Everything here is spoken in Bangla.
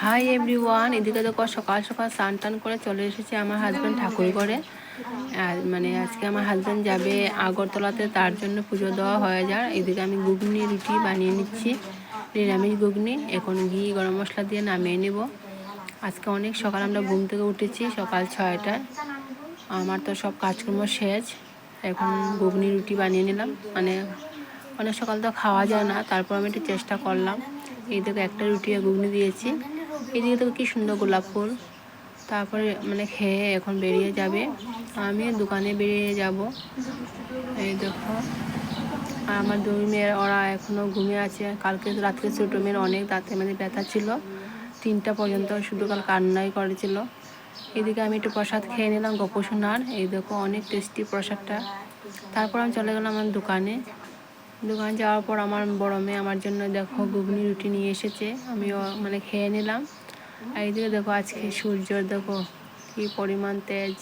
হাই এভরিওয়ান, এদিকে দেখো সকাল সকাল স্নান টান করে চলে এসেছে আমার হাজব্যান্ড ঠাকুর ঘরে। আর মানে আজকে আমার হাজব্যান্ড যাবে আগরতলাতে, তার জন্য পুজো দেওয়া হয়ে যায়। এদিকে আমি ঘুগনি রুটি বানিয়ে নিচ্ছি, নিরামিষ ঘুগনি। এখন ঘি গরম মশলা দিয়ে নামিয়ে নেব। আজকে অনেক সকাল আমরা ঘুম থেকে উঠেছি, সকাল 6টায়। আমার তো সব কাজকর্ম শেষ। এখন ঘুগনি রুটি বানিয়ে নিলাম, মানে অনেক সকাল তো খাওয়া যায় না, তারপর আমি একটু চেষ্টা করলাম। এই দেখো একটা রুটি আর ঘুগনি দিয়েছি। এদিকে দেখো কি সুন্দর গোলাপ ফুল। তারপরে মানে খেয়ে এখন বেরিয়ে যাবে, আমি দোকানে বেরিয়ে যাব। এই দেখো আর আমার দুই মেয়ের, ওরা এখনও ঘুমিয়ে আছে। কালকে রাত্রে ছোটো মেয়ের অনেক দাঁতে মানে ব্যথা ছিল, 3টা পর্যন্ত শুধু কাল কান্নাই করেছিল। এদিকে আমি একটু প্রসাদ খেয়ে নিলাম গোপসোনার। এই দেখো অনেক টেস্টি প্রসাদটা। তারপর আমি চলে গেলাম আমার দোকানে যাওয়ার পর আমার বড় মেয়ে আমার জন্য দেখো ঘুগনি রুটি নিয়ে এসেছে, আমিও মানে খেয়ে নিলাম। আর এইদিকে দেখো আজকে সূর্যর দেখো কি পরিমাণ তেজ।